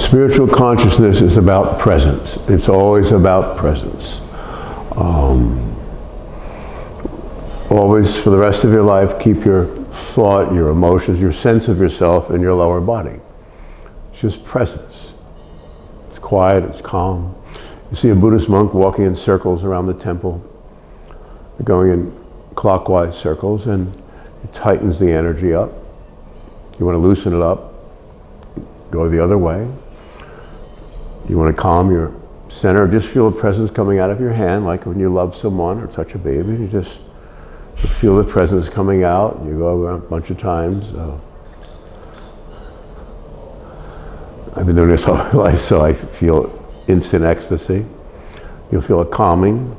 Spiritual consciousness is about presence. It's always about presence. Always, for the rest of your life, keep your thought, your emotions, your sense of yourself in your lower body. It's just presence. It's quiet, it's calm. You see a Buddhist monk walking in circles around the temple, going in clockwise circles, and it tightens the energy up. You want to loosen it up, go the other way. You want to calm your center, just feel a presence coming out of your hand, like when you love someone or touch a baby. You just feel the presence coming out. You go around a bunch of times. I've been doing this all my life, so I feel instant ecstasy. You'll feel a calming.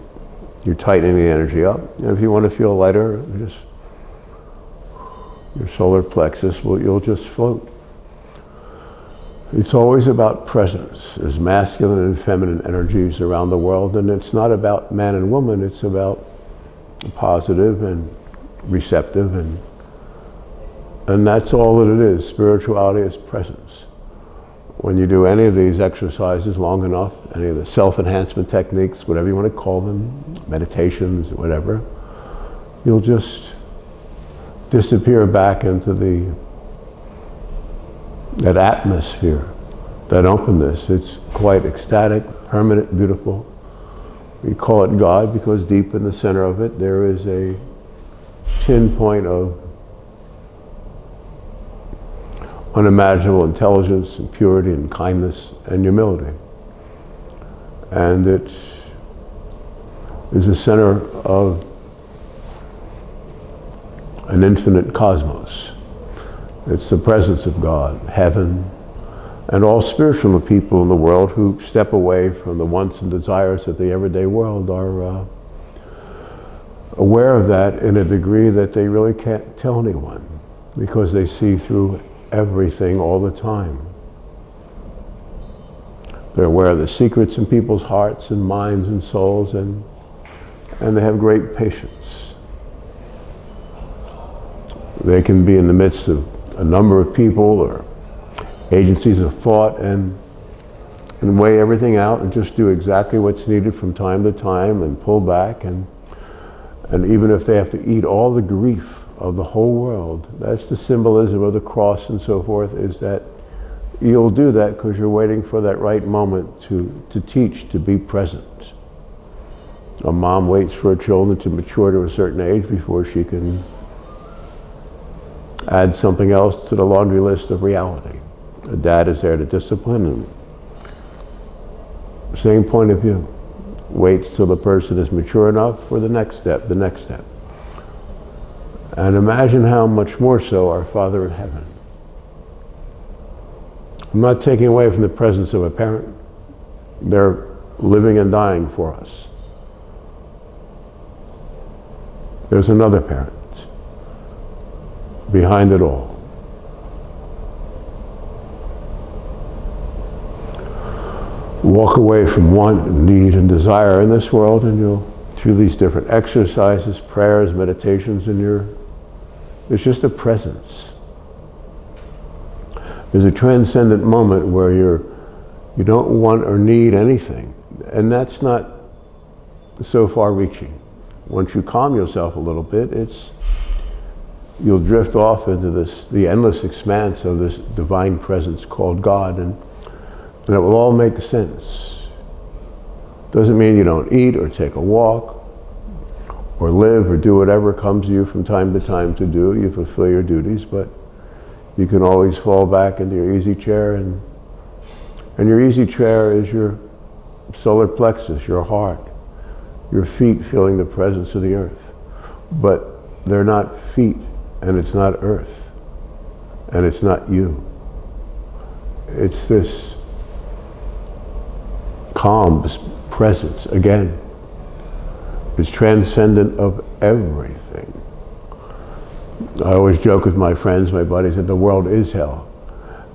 You're tightening the energy up. And if you want to feel lighter, just your solar plexus, you'll just float. It's always about presence. There's masculine and feminine energies around the world, and it's not about man and woman, it's about positive and receptive, and that's all that it is. Spirituality is presence. When you do any of these exercises long enough, any of the self-enhancement techniques, whatever you want to call them, meditations, whatever, you'll just disappear back into that atmosphere, that openness. It's quite ecstatic, permanent, beautiful. We call it God because deep in the center of it there is a pinpoint of unimaginable intelligence and purity and kindness and humility. And it is the center of an infinite cosmos. It's the presence of God, heaven, and all spiritual people in the world who step away from the wants and desires of the everyday world are aware of that in a degree that they really can't tell anyone, because they see through everything all the time. They're aware of the secrets in people's hearts and minds and souls, and they have great patience. They can be in the midst of a number of people or agencies of thought and weigh everything out and just do exactly what's needed from time to time and pull back, and even if they have to eat all the grief of the whole world, that's the symbolism of the cross and so forth, is that you'll do that because you're waiting for that right moment to teach, to be present. A mom waits for her children to mature to a certain age before she can add something else to the laundry list of reality. A dad is there to discipline, and same point of view. Waits till the person is mature enough for the next step, the next step. And imagine how much more so our Father in heaven. I'm not taking away from the presence of a parent. They're living and dying for us. There's another parent behind it all. Walk away from want, need, and desire in this world, and you'll, through these different exercises, prayers, meditations, it's just a presence. There's a transcendent moment where you don't want or need anything, and that's not so far-reaching. Once you calm yourself a little bit, you'll drift off into the endless expanse of this divine presence called God, and it will all make sense. Doesn't mean you don't eat or take a walk or live or do whatever comes to you from time to time to do. You fulfill your duties, but you can always fall back into your easy chair, and your easy chair is your solar plexus, your heart, your feet feeling the presence of the earth. But they're not feet, and it's not earth, and it's not you. It's this calm presence, again. It's transcendent of everything. I always joke with my friends, my buddies, that the world is hell.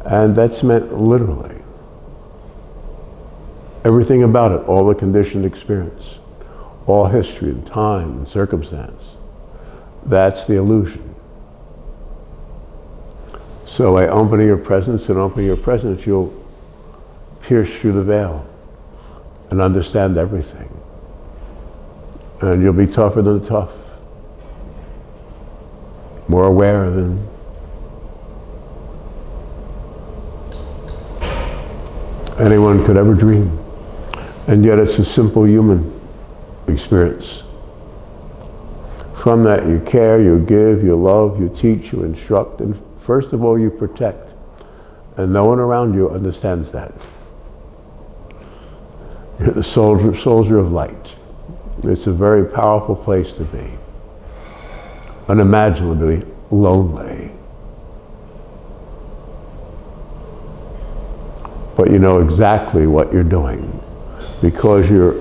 And that's meant literally. Everything about it, all the conditioned experience, all history and time and circumstance, that's the illusion. So by opening your presence and opening your presence, you'll pierce through the veil and understand everything. And you'll be tougher than the tough. More aware than anyone could ever dream. And yet it's a simple human experience. From that you care, you give, you love, you teach, you instruct, and first of all you protect. And no one around you understands that. You're the soldier of light. It's a very powerful place to be. Unimaginably lonely. But you know exactly what you're doing because you're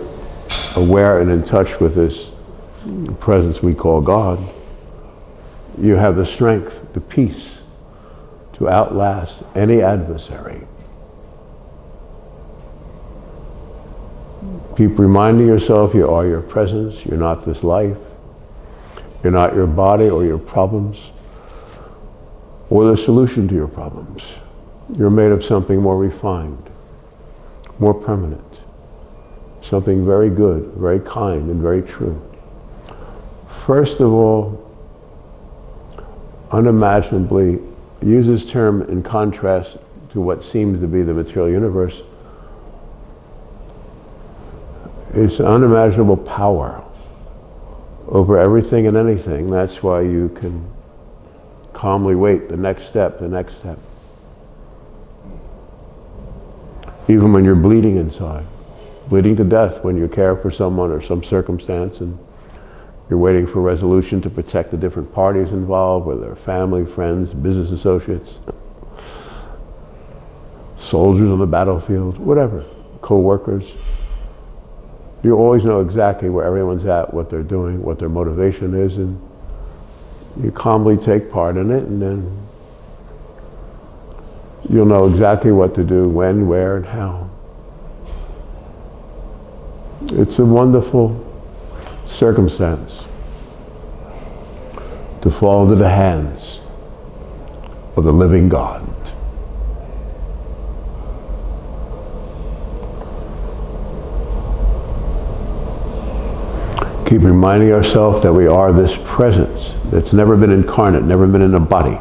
aware and in touch with this presence we call God. You have the strength, the peace to outlast any adversary. Keep reminding yourself you are your presence, you're not this life, you're not your body or your problems or the solution to your problems. You're made of something more refined, more permanent, something very good, very kind, and very true. First of all, unimaginably, use this term in contrast to what seems to be the material universe. It's unimaginable power over everything and anything. That's why you can calmly wait the next step, the next step. Even when you're bleeding inside, bleeding to death when you care for someone or some circumstance and you're waiting for resolution to protect the different parties involved, whether they're family, friends, business associates, soldiers on the battlefield, whatever, co-workers. You always know exactly where everyone's at, what they're doing, what their motivation is, and you calmly take part in it, and then you'll know exactly what to do, when, where, and how. It's a wonderful circumstance to fall into the hands of the living God. Keep reminding ourselves that we are this presence that's never been incarnate, never been in a body.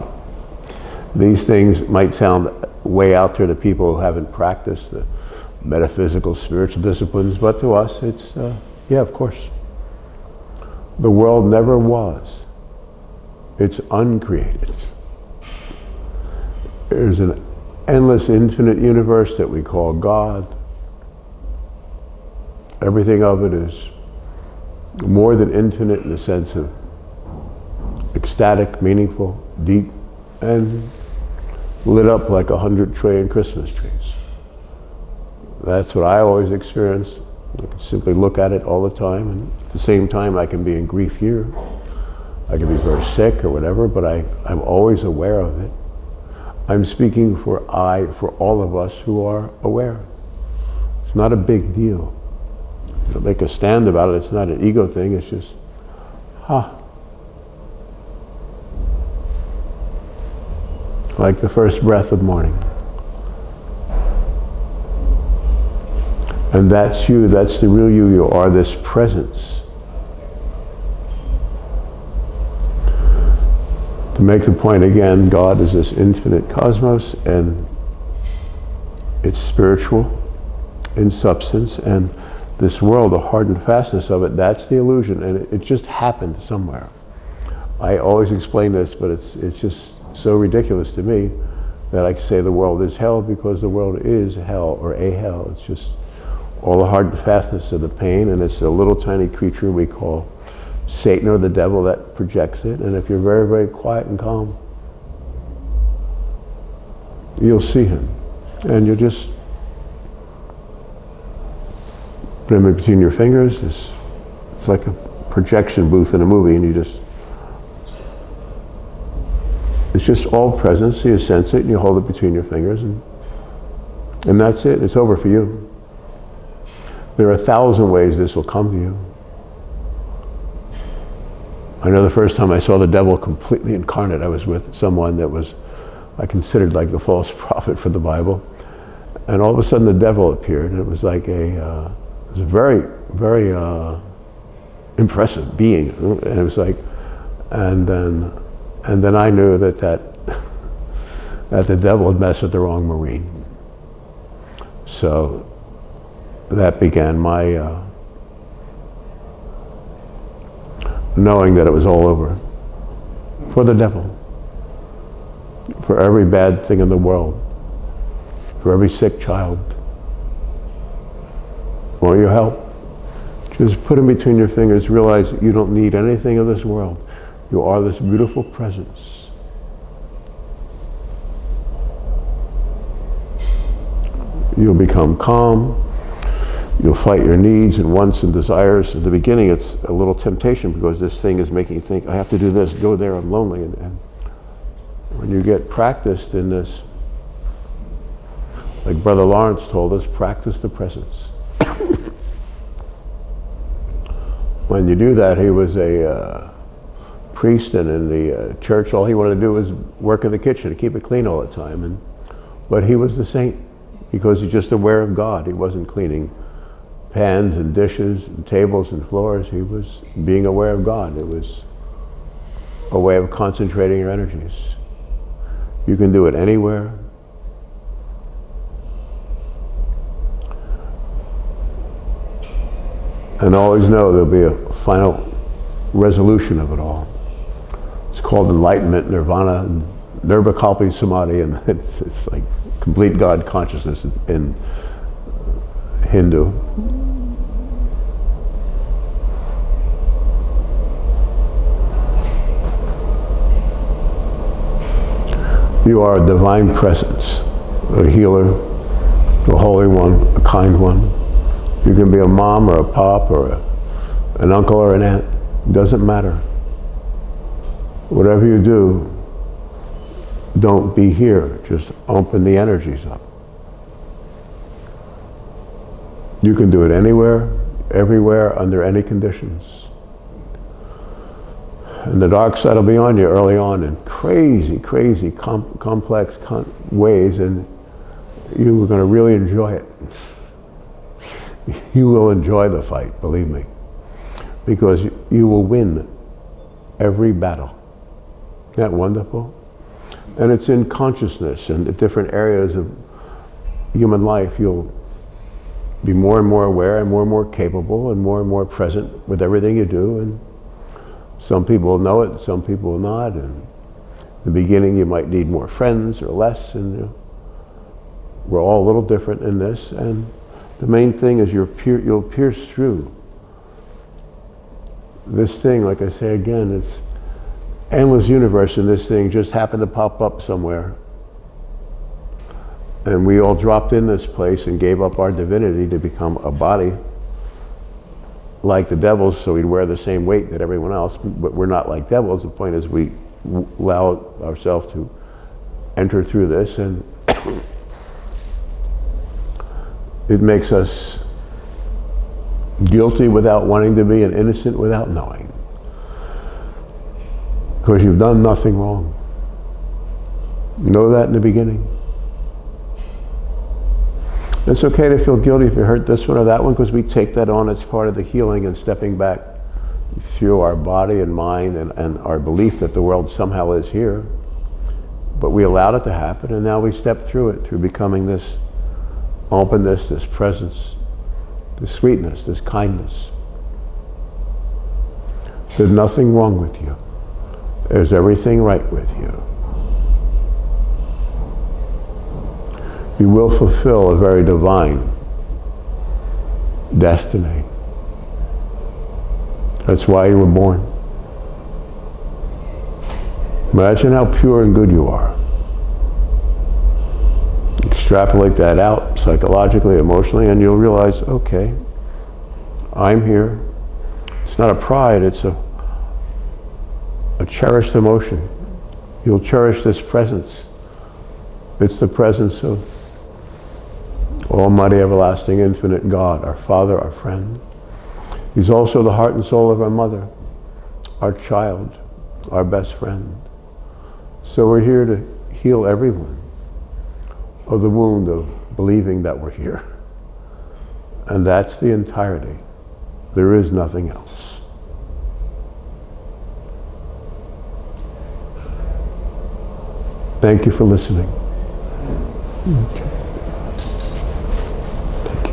These things might sound way out there to people who haven't practiced the metaphysical, spiritual disciplines, but to us it's, yeah, of course. The world never was. It's uncreated. There's an endless, infinite universe that we call God. Everything of it is more than infinite in the sense of ecstatic, meaningful, deep, and lit up like 100 trillion Christmas trees. That's what I always experience. I can simply look at it all the time, and at the same time I can be in grief here. I can be very sick or whatever, but I'm always aware of it. I'm speaking for all of us who are aware. It's not a big deal. You don't make a stand about it. It's not an ego thing. It's just, like the first breath of morning. And that's you, that's the real you. You are this presence. To make the point again, God is this infinite cosmos, and it's spiritual in substance, and this world, the hard and fastness of it, that's the illusion, and it just happened somewhere. I always explain this, but it's just so ridiculous to me that I can say the world is hell, because the world is hell, or a hell. It's just all the hard and fastness of the pain, and it's a little tiny creature we call Satan or the devil that projects it. And if you're very, very quiet and calm, you'll see him, and you'll just put him in between your fingers. It's like a projection booth in a movie, and it's just all presence. You sense it, and you hold it between your fingers, and that's it. It's over for you. There are 1,000 ways this will come to you. I know the first time I saw the devil completely incarnate, I was with someone that I considered like the false prophet for the Bible. And all of a sudden the devil appeared, and it was like it was a very, very impressive being. And it was like, and then I knew that the devil had messed with the wrong Marine. So that began my knowing that it was all over for the devil, for every bad thing in the world, for every sick child. Want your help? Just put them between your fingers, realize that you don't need anything of this world. You are this beautiful presence. You'll become calm. You'll fight your needs and wants and desires. In the beginning, it's a little temptation because this thing is making you think, I have to do this, go there, I'm lonely. And when you get practiced in this, like Brother Lawrence told us, practice the presence. When you do that, he was a priest, and in the church, all he wanted to do was work in the kitchen and keep it clean all the time. But he was the saint because he's just aware of God. He wasn't cleaning pans and dishes and tables and floors. He was being aware of God. It was a way of concentrating your energies. You can do it anywhere. And always know there'll be a final resolution of it all. It's called Enlightenment, Nirvana, Nirvikalpa Samadhi, and it's like complete God consciousness in Hindu. You are a divine presence, a healer, a holy one, a kind one. You can be a mom or a pop or an uncle or an aunt. It doesn't matter. Whatever you do, don't be here. Just open the energies up. You can do it anywhere, everywhere, under any conditions. And the dark side will be on you early on in crazy, crazy, complex ways, and you are going to really enjoy it. You will enjoy the fight, believe me, because you will win every battle. Isn't that wonderful? And it's in consciousness and the different areas of human life. You'll be more and more aware and more capable and more present with everything you do. And some people will know it, some people will not. And in the beginning you might need more friends or less, and we're all a little different in this. And the main thing is you'll pierce through this thing. Like I say again, it's endless universe, and this thing just happened to pop up somewhere. And we all dropped in this place and gave up our divinity to become a body like the devils, so we'd wear the same weight that everyone else. But we're not like devils. The point is we allow ourselves to enter through this, and it makes us guilty without wanting to be and innocent without knowing. Because you've done nothing wrong. Know that in the beginning. It's okay to feel guilty if you hurt this one or that one, because we take that on as part of the healing and stepping back through our body and mind and our belief that the world somehow is here. But we allowed it to happen, and now we step through it, through becoming this openness, this presence, this sweetness, this kindness. There's nothing wrong with you. There's everything right with you. You will fulfill a very divine destiny. That's why you were born. Imagine how pure and good you are. Extrapolate that out psychologically, emotionally, and you'll realize, okay, I'm here. It's not a pride, it's a cherished emotion. You'll cherish this presence. It's the presence of Almighty, everlasting, infinite God, our Father, our friend. He's also the heart and soul of our mother, our child, our best friend. So we're here to heal everyone of the wound of believing that we're here. And that's the entirety. There is nothing else. Thank you for listening. Okay.